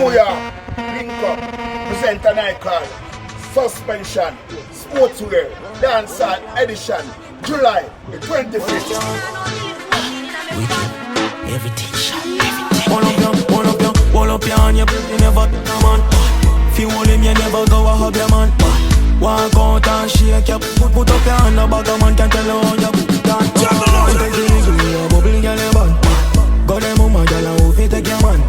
New York, link up, present an icon, suspension, sportswear, dancehall edition, July the 25th. Wicked, everything shot, everything. Hold up your hand, you never come on. Feel him, you never go a hug your man. Walk out and shake your put up your hand, a bag of man can tell you how you put that. Bubble girl you bad. Go them mama girl and who fi take your man.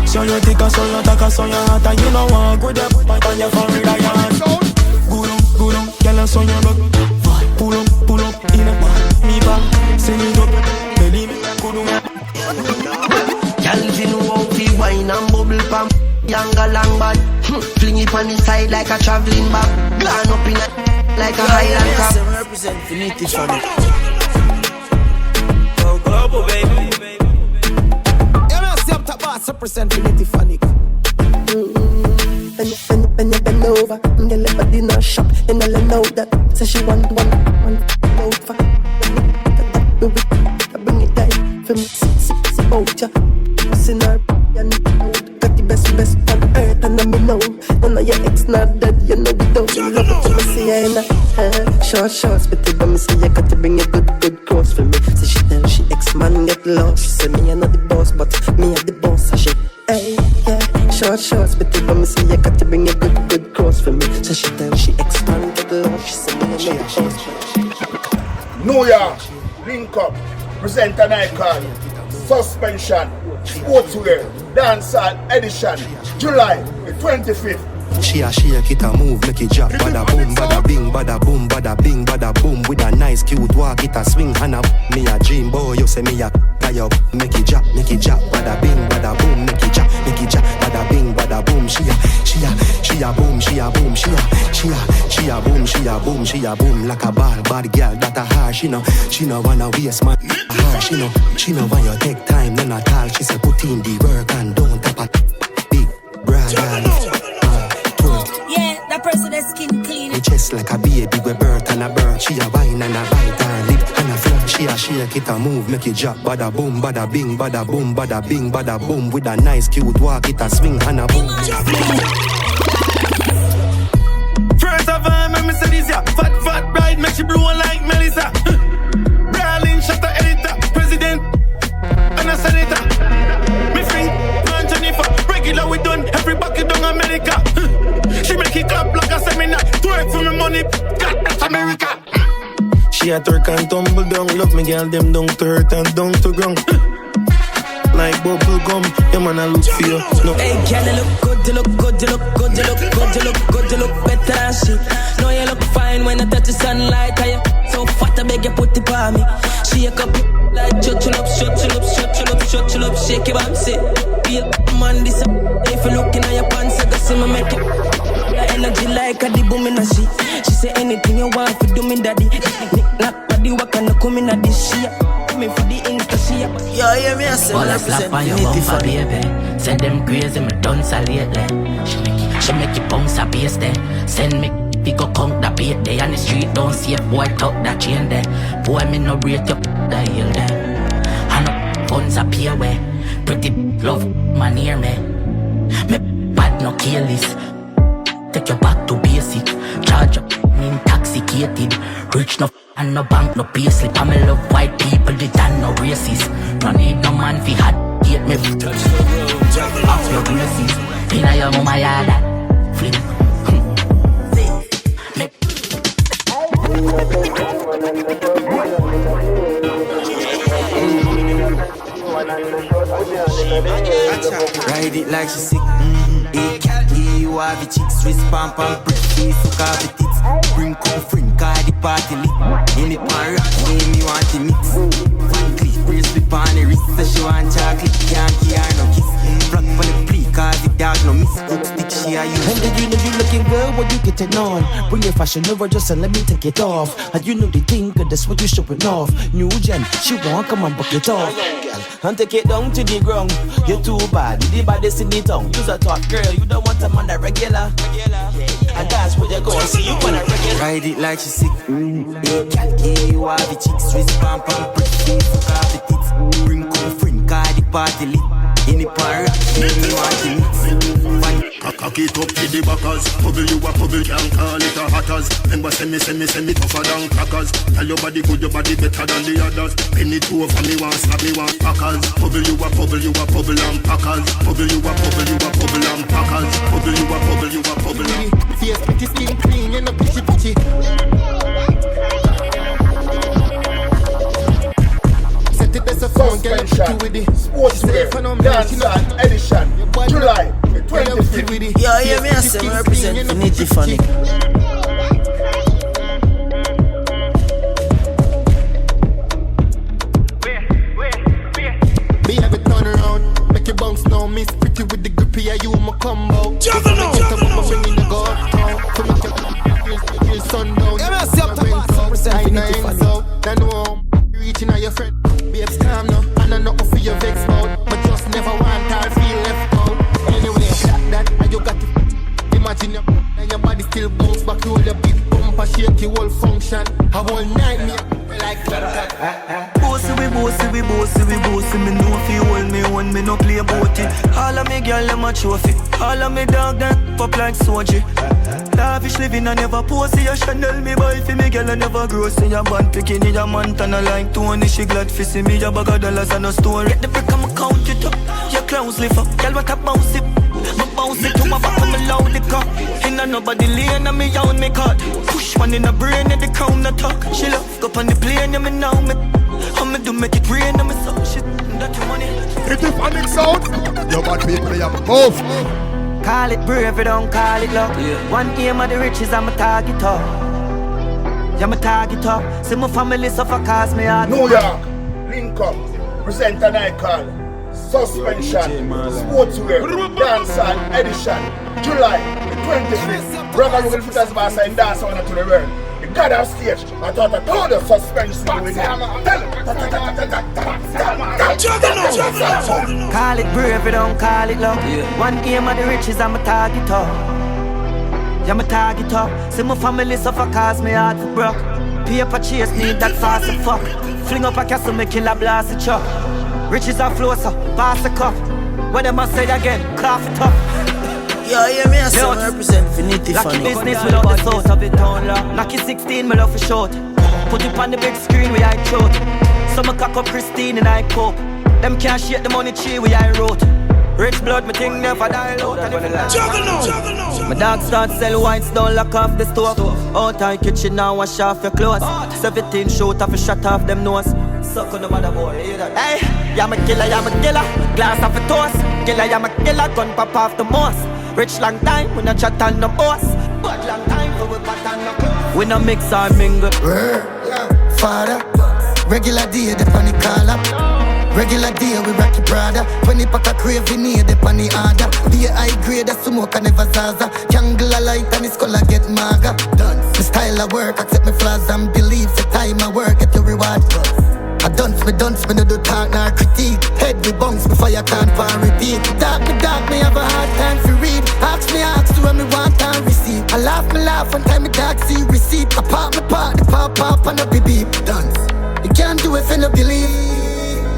So you think so you talk so you hot and you know walk with your pant and your phone with your hand. Good on, girl so you rock. Pull up in a me back. Send it up, belly me good on. Girl you know how fi wine and bubble pam. Younger long bad, fling it on the side like a traveling bag. Gone up in a like a Highland crab. Represent Finity Funny. Go global, baby. Represent Finity Funny. When you bend over, and you let her dinner shop, and I know that. Say she want one load for. I bring it down for me, see out ya. What's in her and got the best on earth, and I know none of your ex not dead. You know we don't love it. Me say I ain't short, but if me say I got to bring a good cross for me. So she tell she ex man get lost. She say me I not the boss, but me are the boss. So she hey yeah, short, but if me say I got to bring a good cross for me. So she tell she ex man get lost. She say me I not the boss. New York, link up, present an icon, suspension, sportswear, dancehall edition, July the 25th. She a shake it a move, make it drop. Bada boom, bada bing, bada boom, bada bing, bada boom. With a nice cute walk, it a swing and a me a dream boy. You say me a tie up, make it drop. Bada bing, bada boom, make it drop. Bada bing, bada boom. She a boom, she a boom, she a boom like a ball. Bad girl that a harsh, she no wanna waste man. Harsh, she no want you take time, none at all. She say put in the work and don't tap a big brother. Yeah, that person that skin clean. It just like a baby with birth and a birth. She a wine and a bite and lip and a flirt. She a shake it a move, make it drop. Bada boom, bada bing, bada boom, bada bing, bada boom. With a nice cute walk, it a swing and a boom. First of all, let me say this ya. Fat bride, make she blow like Melissa. Brawling, shut the editor, president and a senator. Me friend and Jennifer, regular we done every bucket down America. She make it clap like a seminar. Twerk for me money, God that's America. She a twerk and tumble down. Love me girl, them down to earth and down to ground. Like bubble gum, your man a look for you. No. Hey, girl, you look good, you look good, you look good, you look good, you look good, you look better than she. No, you look fine when I touch the sunlight. I so fat, I beg you put it on me. Shake up like shut up, shake your bum, say. Feel man, this if you looking at your pants, I got see me make it. Energy like a the boom in a she. She say anything you want for do me daddy. Knock body walk and come in a this she. Me for the Insta she. Yo, hear me I say all a slap on your bumper, baby. Send them crazy, me done so lately. She make you bounce a bass there. Send me we go conk the bait there. On the street don't see a boy talk that chain there. Boy me no rate you the hill there. And up guns appear where pretty love man near me. Me bad no careless. Take you back to basic. Charge up, intoxicated. Rich no and no bank, no payslip. I me love white people, they done no racist. No need no man fi hot, get me off your graces. Inna your mama yard, flip. Ride it like she sick. You have the chicks, wrist pump and pretty, so cover tits. Bring come friend, cause the party lit. In it pan rock, name you want to mix. Van Cleef, bracelet on the wrist, so she want chocolate, can't give her no kiss. Rock for the plea, cause the dog no miss. Good stick, she a use. And then you know you looking good, what you getting on? Bring your fashion over just and let me take it off. And you know the thing, cause that's what you showing off. New gen, she want come and buck it off. And take it down to the ground. You're too bad, you the baddest in the town. You's a top girl, you don't want a man that regular. And that's what you're going see you want a regular. Ride it like she sick. You have the chicks, wrist pump and pretty, so cover tits. Bring come friend, cause the party lit. In the pan rock, name you want to mix. Cock it up to the backers. Bubble you a bubble, can't call it a hatters. Remember send me tougher than crackers. Tell your body good, your body better than the others. Penny two for me want slap me want packers. Bubble you a bubble and packers. Bubble you a bubble and packers. Bubble you a bubble and face pretty skin clean, you know pitchy. Set the best of fun, get up with it. Sportswear, dancehall edition, July 25th. Yeah, me I say, I represent Infinity Funny. Me have it turn around, make your bounce now. Miss pretty with the grippy, yeah, you my combo. Juggernaut! I'm bringing the god down. So make your feel sundown. Yeah, me I say, I represent Infinity Funny. Then no, reaching out your friend. Babes calm now, and I know for your vex mouth. But just never want her feel left out. Anyway, that and you got to imagine your body still bounce back. Roll your big bumper, shake your whole function. A whole night me like that. Bossy, me know if you hold me one, me no play about it. All of me girl, them a trophy. All of me dog, them pop like soji. Lavish living, I never posy. A Chanel, me buy for me girl, I never grow. Say a band picking in a Montana like Tony. She glad for see me, a bag of dollars and a store. Get the brick, I'ma count it up. Your clowns lift up, girl, what a bounce it. Me bounce it to my back, I'm loud the car. In a nobody lane, and me own me card. Push one in the brain, and the crown the talk. She love, go on the plane, and me now me. I'ma do make it rain, and me so shit. That your money. It's the phonic sound. Your bad people, they have both. Call it brave, you don't call it luck. One aim of the riches, I'm a target up. Yeah, I'm a target up. See my family suffer cause me hard. New York, link up, present an icon. Suspension, sportswear, dancehall edition, July 25th. Brother Rugal Footers Bass and dance on to the world. The God of stage, I thought I told the suspension with him. Call it brave, you don't call it love. One aim of the riches, I'm a target up. Yeah, I'm a target up. See my family suffer cause me hard for broke. Paper chase need that fast as fuck. Fling up a castle, me kill a blast it chop. Riches are flow, so pass the cup. What them a say again, cough it up. Yeah, me I say, I represent Infinity Funny. Lucky business without the source of it on lock. Lucky 16, me love for short. Put it on the big screen where I throat. So me cock up Christine and I cope. Them can't shake the money tree where I wrote. Rich blood, me think never die out. My dog start sell wines, don't lock off the stove. Out our kitchen now, wash off your clothes. 17 shoot off a shot off them nose. Suck on the mother boy, hear that? Hey, I'm a killer, glass off a toast. Killer, I'm a killer, gun pop off the moss. Rich long time, we no chat on the boss. But long time, we pat on the clothes. We no mix or mingle. Father, regular day, the panic call up. Regular day, we rock your brother. 20 pack of craving here, the panny order. Be a high grade, a smoke and never zaza. Candle a light and his color get maga. The style of work, accept me flaws and beliefs. The time I work, get your reward. I dunce, me no do talk nor critique. Head me bounce before you can't pan repeat. Dark, me have a hard time to read. Ask to when me want and receive. I laugh, one time me dark see receipt. I pop, the pop, and a beep. Dance. You can't do it if you no believe.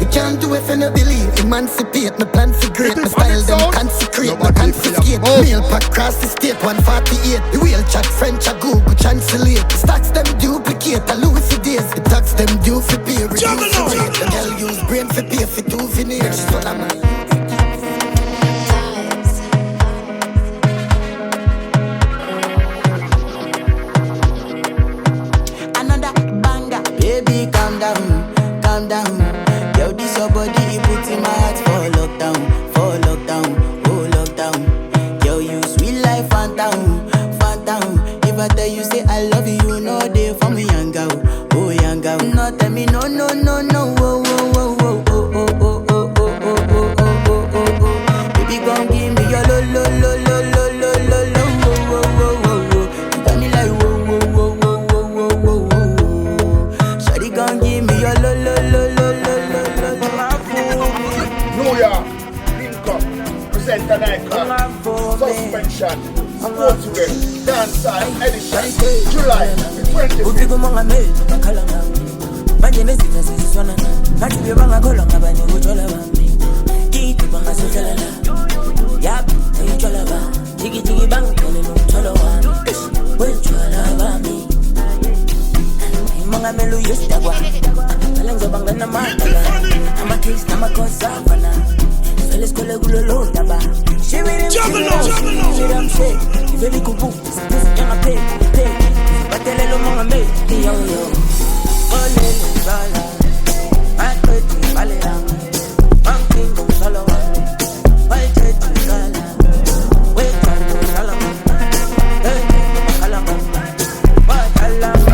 You can't do it if you no believe. Emancipate, my plan for great. My style them consecrate, my confiscate. Meal pack cross the state, 148. The wheel chat, French, a Google, translate. The stocks them duplicate, a Louis for days. The tax them due for pay, reduce the rate. The girl use brain for pay, for two veneers. So I'm another banger. Baby, calm down, calm down. Yo, this your body, it puts in my heart for lockdown, oh lockdown. Yo, you sweet life, phantom. If I tell you say I love you, you know they for me, young girl, oh young girl. No, tell me no, oh, oh, oh, oh, oh, oh, oh, oh, oh, oh, oh, oh, oh. Baby, gon' give me your lo, lo, lo, lo, lo, lo, lo, lo, oh, oh, oh, oh, oh. You got me like whoa, whoa, whoa, whoa, whoa, whoa, whoa, whoa. Shawty gon' give me your lo, lo, lo, lo, lo, lo, lo, lo. New York, link up, present an icon. Suspension, sportswear, dancehall edition, July 25th. Upigo mga me, makalanga. Manje nezitha ziziswana. Ngathi bebangakholwa ngabanye ujola bami. Kithi bangasudlala la. Yap, ujola ba. Jigi bang, telling them solo one. Wait, you love me. Mga melu yes dagwa. Talang zabang na naman. I'm a taste, I'm a cause savana. So let's go lo daba. She made him she damn shit. If you go boom, this young a pay. But tell them mga me, yo. Ole zala. I could be valera. I'm king of solo. Why take you zala? Wait for you zala. Hey, kalama. What kalama?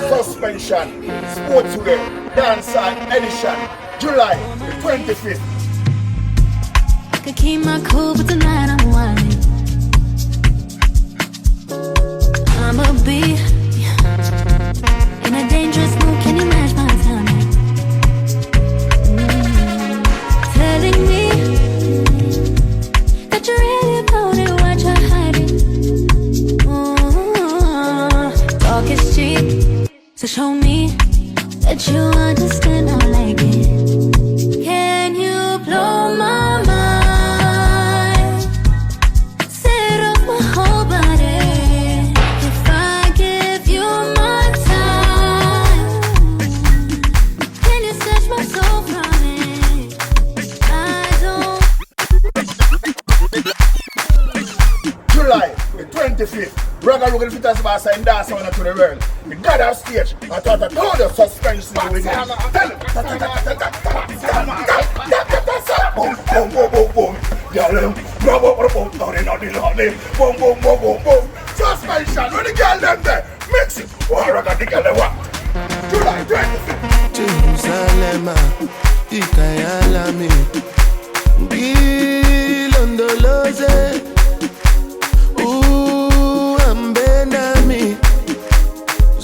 Suspension, Sportswear, Dancehall Edition, July the 25th. I could keep my cool, but tonight I'm whining. I'ma be in a dangerous mood. Can you match my timing? Telling me that you're really about it, what you're hiding. Talk is cheap, so show me that you understand. I like it. Can you blow my mind? Set off my whole body. If I give you my time, can you search my soul from it? I don't. July the 25th. Ragga Rugged Fitters Bassa and dance on to the world. The God of stage. I thought I told you suspension with him. Boom, boom, boom, boom, boom. Girl, boom, boom, boom, boom, boom. Suspension with the girl them there. Mix it. What Ragga the girl they want. July 25th. Jerusalem, Ikayalami, Gilondoloze. Ambenami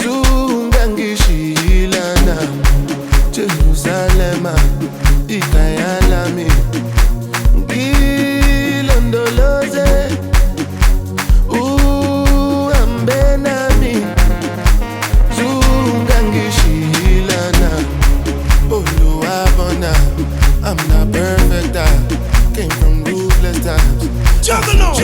Zungangishilana Jerusalem Ikayalami Gilondoloze Ambenami Zungangishilana Oluwabona. I'm not perfect, I came from ruthless times. Juggernaut.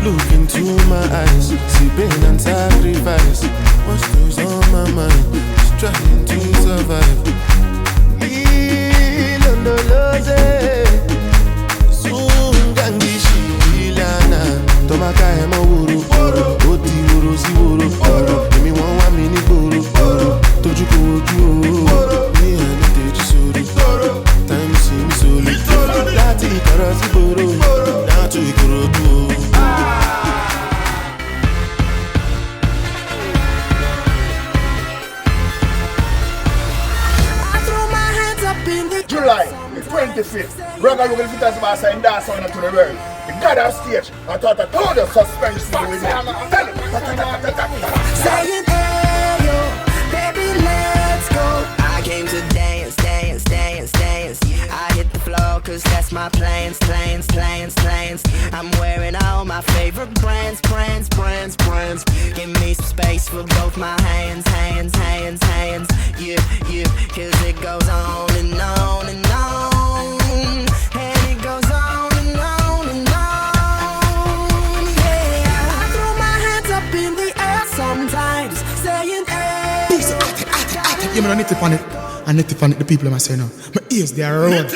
Look into my eyes, see pain and sacrifice. What's goes on my mind? Just trying to survive. Tomaka ema wuru, oti wuru si wuru. Emi won wa mi ni gboro, toju ko oju o. Ni ani teju sori, time si mi soli. Lati ikoro si gboro, down to Ikorodu. July the 25th. Ragga Rugged Fitters Bassa and dance on to the world. The God of stage. I thought I told you suspension with him. Saying, hey, yo, baby, let's go. I came to dance, dance, dance, dance. I hit the floor cause that's my plans. I'm wearing all my favorite brands. Give me some space for both my hands. Yeah, cause it goes on and on and on. And it goes on and on and on. Yeah, I throw my hands up in the air sometimes, saying, hey. You know, I need to panic. I need to panic the people in my say no. My ears, they are road.